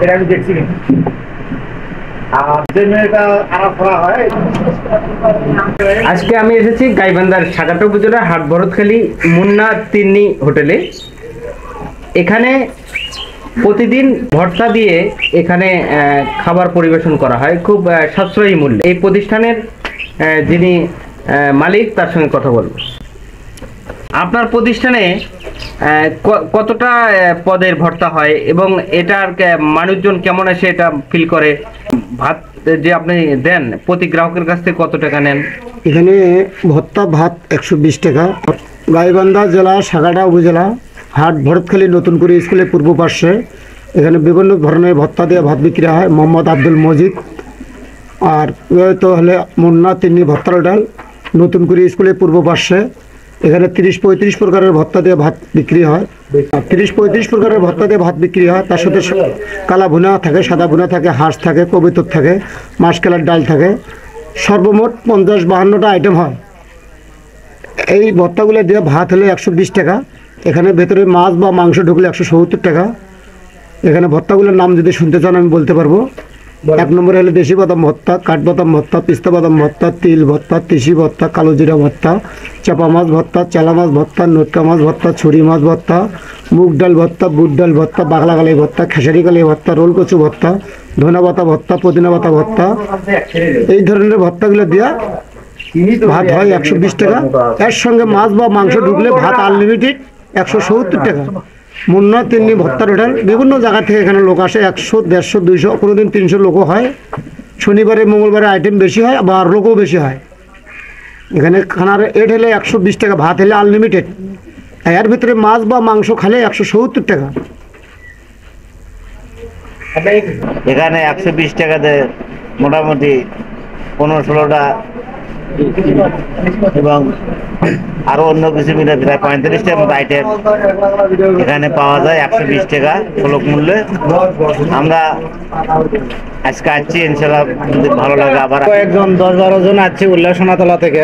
এটা আমি দেখছি কিন্তু। আর যে মেয়েটা আরাম করা হয়। আজকে আমি এসেছি গাইবান্ধার সাগারটা উপজেলার হাট ভরতখালী মুন্না তিন্নি হোটেলে। এখানে প্রতিদিন ভর্তা দিয়ে এখানে খাবার পরিবেশন করা হয় খুব সাশ্রয়ী মূল্যে। এই প্রতিষ্ঠানের যিনি মালিক তার সঙ্গে কথা বলব। আপনার প্রতিষ্ঠানে কতটা পদের ভর্তা হয় এবং এটার মানুষজন কেমন আসে এটা ফিল করে? ভাত যে আপনি দেন প্রতি গ্রাহকের কাছ থেকে কত টাকা নেন? এখানে ভর্তা ভাত 120 টাকা। গাইবান্ধা জেলা সাগারটা উপজেলা হাট ভরতখালী নতুন করে স্কুলের পূর্ব পার্শ্বে এখানে বিভিন্ন ধরনের ভর্তা দিয়ে ভাত বিক্রি হয়। মোহাম্মদ আব্দুল মজিদ আর তো হলে মুন্না তিন্নি ভর্তার ডাল নতুন করে স্কুলের পূর্ব পার্শ্বে। এখানে 30-35 প্রকারের ভর্তা দিয়ে ভাত বিক্রি হয়। 30-35 প্রকারের ভর্তা দিয়ে ভাত বিক্রি হয়। তার সাথে কালা ভুনা থাকে, সাদা ভুনা থাকে, হাঁস থাকে, কবিতর থাকে, মাসকালার ডাল থাকে। সর্বমোট 50-52টা আইটেম হয়। এই ভর্তাগুলো দিয়ে ভাত হলে 120 টাকা। এখানে ভেতরে মাছ বা মাংস ঢুকলে 170 টাকা। এখানে ভর্তাগুলোর নাম যদি শুনতে চান আমি বলতে পারবো। 1 নম্বরে হলে দেশি বাদাম ভর্তা, কাঠবাদাম ভর্তা, পিস্তা বাদাম ভর্তা, তিল ভর্তা, তিসি ভর্তা, কালো জিরা ভর্তা, চাপা মাছ ভর্তা, চেলা মাছ ভর্তা, নটকা মাছ ভর্তা, ছুরি মাছ ভর্তা, মুগ ডাল ভর্তা, বুট ডাল ভর্তা, বাগলা গালি ভর্তা, খেসারি গালি ভর্তা, রোল কচু ভর্তা, ধনা পাতা ভর্তা, পুদিনা পাতা ভর্তা। এই ধরনের ভর্তাগুলো দিয়া ভাত হয় 120 টাকা। এর সঙ্গে মাছ বা মাংস ঢুকলে ভাত আনলিমিটেড 170 টাকা। মুন্না তিন্নি ভর্তার হোটেল। বিভিন্ন জায়গা থেকে এখানে লোক আসে, 100, 150, 200, কোনোদিন 300 লোকও হয়। শনিবারে মঙ্গলবারে আইটেম বেশি হয়, আবার লোকও বেশি হয়। এখানে খানার রেট হলে 120 টাকা, ভাত হলে আনলিমিটেড। এর ভিতরে মাছ বা মাংস খালে 170 টাকা। এখানে 120 টাকাতে মোটামুটি 15-16টা এবং আরো অন্য কিছু মিলে প্রায় 35টার মতো আইটেম এখানে পাওয়া যায় 120 টাকা সুলভ মূল্যে। আমরা আজকে আসছি, ইনশাল্লাহ যদি ভালো লাগে আবার কয়েকজন 10-12 জন আছে উল্লাসনাতলা থেকে।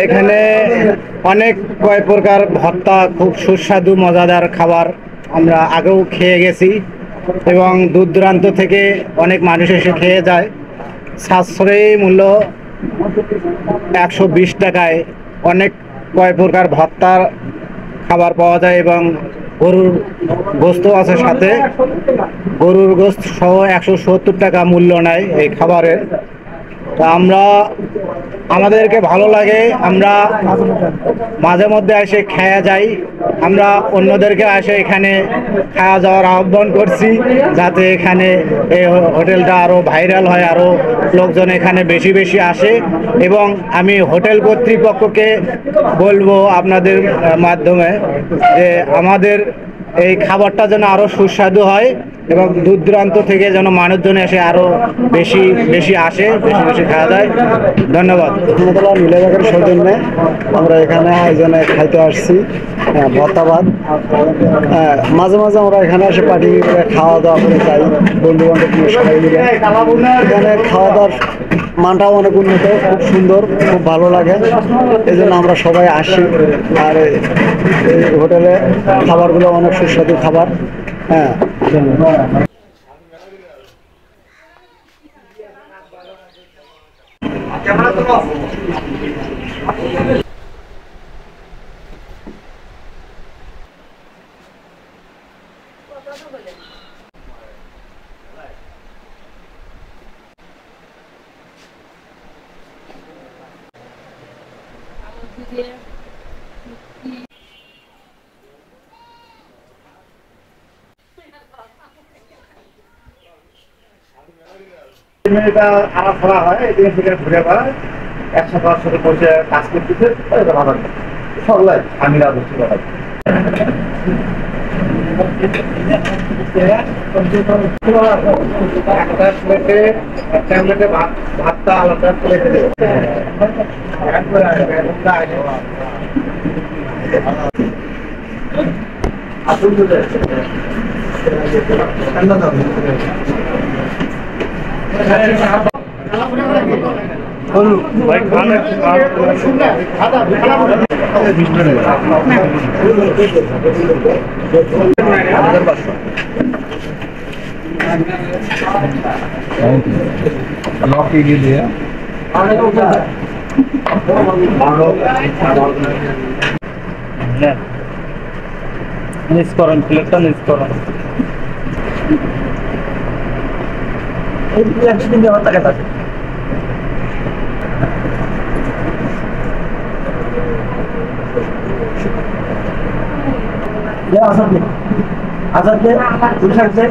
এখানে অনেক কয়েক প্রকার ভর্তা, খুব সুস্বাদু মজাদার খাবার আমরা আগেও খেয়ে গেছি এবং দূর দূরান্ত থেকে অনেক মানুষ এসে খেয়ে যায়। সাশ্রয়ী মূল্য 120 টাকায় অনেক কয়েক প্রকার ভর্তার খাবার পাওয়া যায় এবং গরুর গোস্ত আছে সাথে। গরুর গোস্ত সহ 170 টাকা মূল্য নেয় এই খাবারের। তা আমাদেরকে ভালো লাগে, আমরা মাঝে মধ্যে এসে খাওয়া যাই। আমরা অন্যদেরকে এসে এখানে খাওয়া যাওয়ার আহ্বান করছি যাতে এখানে এই হোটেলটা আরও ভাইরাল হয়, আরও লোকজন এখানে বেশি বেশি আসে। এবং আমি হোটেল কর্তৃপক্ষকে বলবো আপনাদের মাধ্যমে যে আমাদের এই খাবারটা যেন আরও সুস্বাদু হয় এবং দূর দূরান্ত থেকে যেন মানুষজন এসে আরও বেশি বেশি আসে, বেশি বেশি খাওয়া যায়। ধন্যবাদ। মিলেবাগের সৌজন্যে আমরা এখানে আয়োজনে খাইতে আসছি ভর্তা ভাত। মাঝে মাঝে আমরা এখানে এসে পার্টি করে খাওয়া দাওয়া করে যাই, বন্ধু বান্ধব নিয়ে সবাই মিলে। এখানে খাওয়া দাওয়ার মানটাও অনেক উন্নত, খুব সুন্দর, খুব ভালো লাগে। এই জন্য আমরা সবাই আসি। আর এই হোটেলে খাবারগুলো অনেক সুস্বাদু খাবার। হ্যাঁ, মেয়েটা আরাম করা হয়, এদিকে থেকে ঘুরে বেড়ায়, একসাথে ওর সাথে বসে কাজ করতেছে, ভালো সবাই আমি রাজস্ব করা। একটা প্লেটে ভাতটা আলাদা প্লেটে দেবে। আসুন লকি দিয়ে মিস করেন প্লেটটা মিস করেন এই 100 দিন আমার টাকা আছে আজাদ দে পুলিশ আসছে